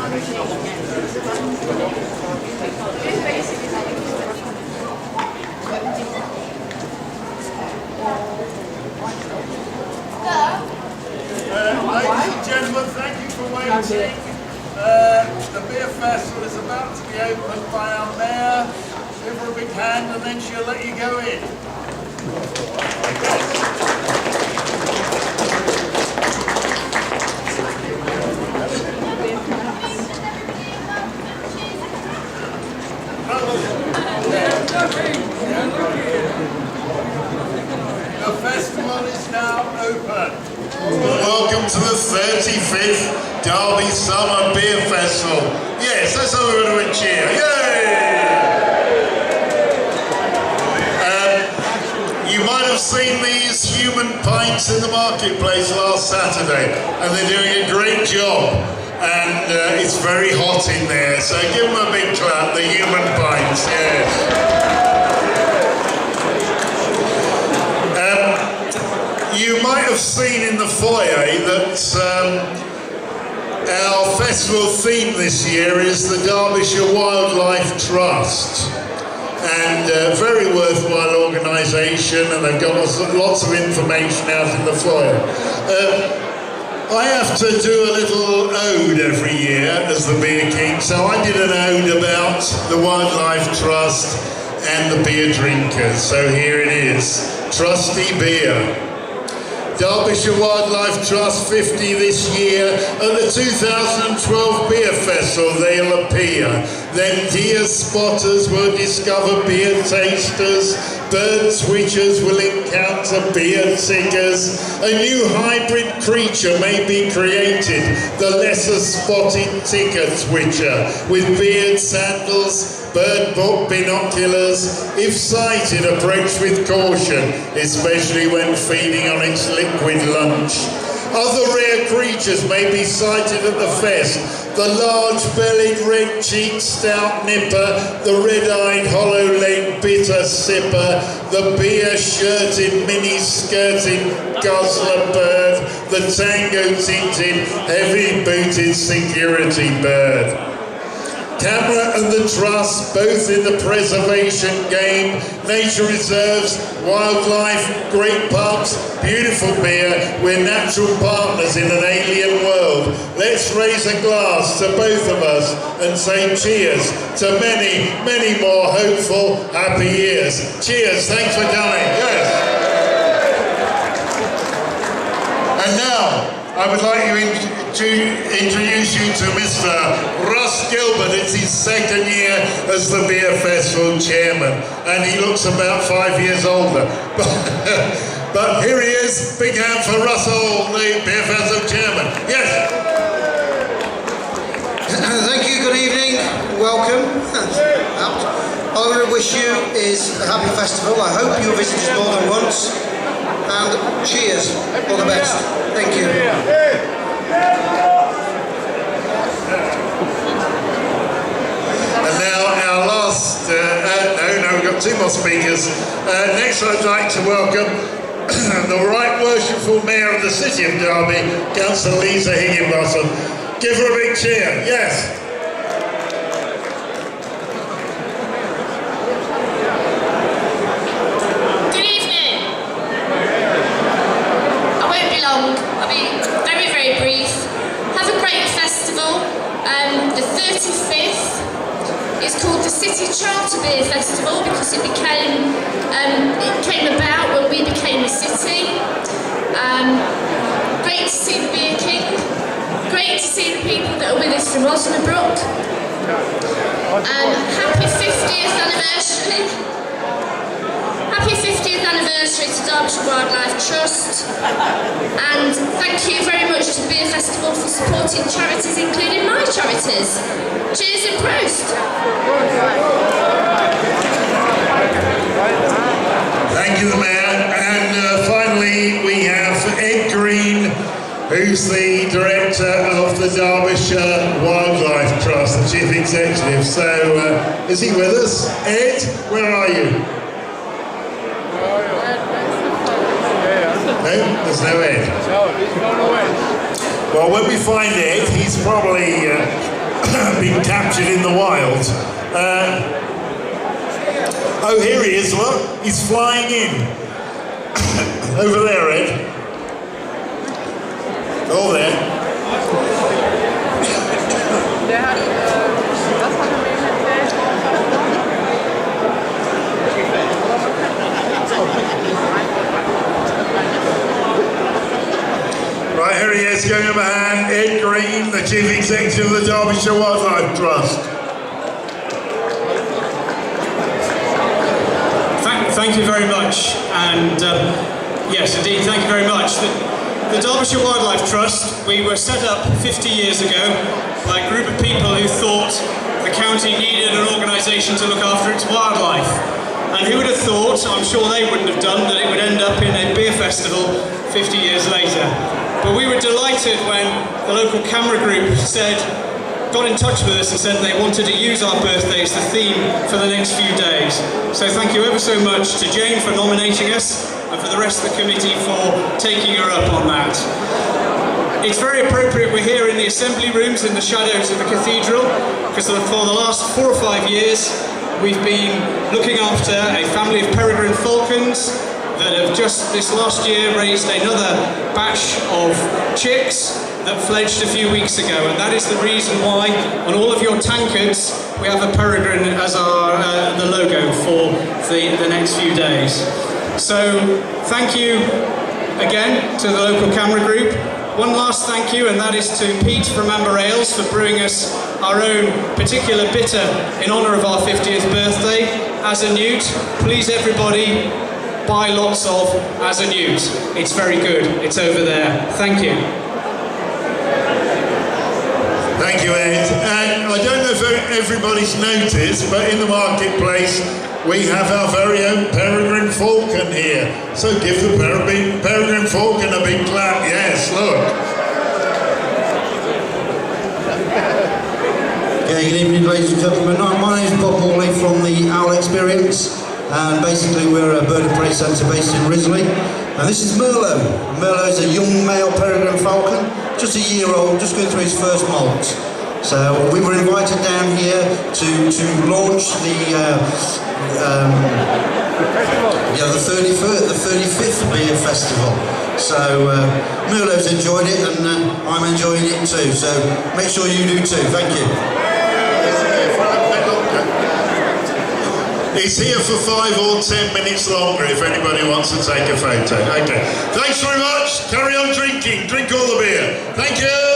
Ladies and gentlemen, thank you for waiting. The beer festival is about to be opened by our mayor. Give her a big hand and then she'll let you go in. The festival is now open. Welcome to the 35th Derby Summer Beer Festival. Yes, let's have a bit of a cheer. Yay! You might have seen these human pints in the marketplace last Saturday, and they're doing a great job. And it's very hot in there, so give them a big clap, the human pints, yes. You might have seen in the foyer that our festival theme this year is the Derbyshire Wildlife Trust. And very worthwhile organisation, and they've got lots of information out in the foyer. I have to do a little ode every year as the Beer King, so I did an ode about the Wildlife Trust and the beer drinkers. So here it is, Trusty Beer. Derbyshire Wildlife Trust 50 this year. At the 2012 Beer Festival they'll appear. Then deer spotters will discover beer tasters. Bird switchers will encounter beer tickers. A new hybrid creature may be created, the lesser spotted ticker switcher, with beard sandals, bird book binoculars. If sighted, approach with caution, especially when feeding on its liquid lunch. Other rare creatures may be sighted at the fest. The large-bellied, red-cheeked stout nipper, the red-eyed, hollow-legged bitter sipper, the beer-shirted, mini-skirted guzzler bird, the tango-tinted, heavy-booted security bird. CAMRA and the Trust, both in the preservation game, nature reserves, wildlife, great pubs, beautiful beer. We're natural partners in an alien world. Let's raise a glass to both of us and say cheers to many, many more hopeful, happy years. Cheers, thanks for coming. Yes. And now, I would like to introduce you to Mr. Russ Gilbert. It's his second year as the Beer Festival chairman, and he looks about 5 years older. But here he is. Big hand for Russell, the Beer Festival chairman. Yes. Thank you, good evening, welcome. All I want to wish you is a happy festival. I hope you'll visit us more than once. And cheers, all the best. Thank you. And now our last, we've got two more speakers. Next I'd like to welcome the Right Worshipful Mayor of the City of Derby, Councillor Higginbottom. Give her a big cheer, yes. The 35th is called the City Charter Beer Festival because it came about when we became a city. Great to see the Beer King, great to see the people that are with us from Osnabrück. Happy 50th anniversary. Happy 50th anniversary to Derbyshire Wildlife Trust, and thank you very much to the Beer Festival for supporting charities, including my charities. Cheers and Prost! Thank you, the Mayor. And finally, we have Ed Green, who's the Director of the Derbyshire Wildlife Trust, the Chief Executive. So, is he with us? Ed, where are you? No, there's no Ed. No, he's gone away. Well, when we find Ed, he's probably been captured in the wild. Oh, here he is, look. He's flying in. Over there, Ed. Oh, there. Right, here he is, going over hand, Ed Green, the Chief Executive of the Derbyshire Wildlife Trust. Thank you very much, and yes, indeed, thank you very much. The Derbyshire Wildlife Trust, we were set up 50 years ago by a group of people who thought the county needed an organisation to look after its wildlife. And who would have thought, I'm sure they wouldn't have done, that it would end up in a beer festival 50 years later. But we were delighted when the local CAMRA group got in touch with us and said they wanted to use our birthday as the theme for the next few days. So thank you ever so much to Jane for nominating us and for the rest of the committee for taking her up on that. It's very appropriate we're here in the assembly rooms in the shadows of the cathedral, because for the last 4 or 5 years we've been looking after a family of peregrine falcons that have just this last year raised another batch of chicks that fledged a few weeks ago, and that is the reason why on all of your tankards we have a peregrine as the logo for the next few days. So thank you again to the local CAMRA group. One last thank you, and that is to Pete from Amber Ales for brewing us our own particular bitter in honour of our 50th birthday, As a Newt. Please everybody buy lots of As a Newt. It's very good. It's over there. Thank you. Thank you, Ed. And I don't know if everybody's noticed, but in the marketplace we have our very own peregrine falcon here. So give the peregrine falcon a big clap. Yes, look. Yeah, good evening, ladies and gentlemen. My name is Bob Morley from the Owl Experience, and basically we're a bird and prey centre based in Risley. And this is Merlot. Merlot is a young male peregrine falcon, just a year old, just going through his first molt. So we were invited down here to launch the 35th beer festival. So Merlot's enjoyed it, and I'm enjoying it too. So make sure you do too. Thank you. He's here for 5 or 10 minutes longer if anybody wants to take a photo. Okay. Thanks very much. Carry on drinking. Drink all the beer. Thank you.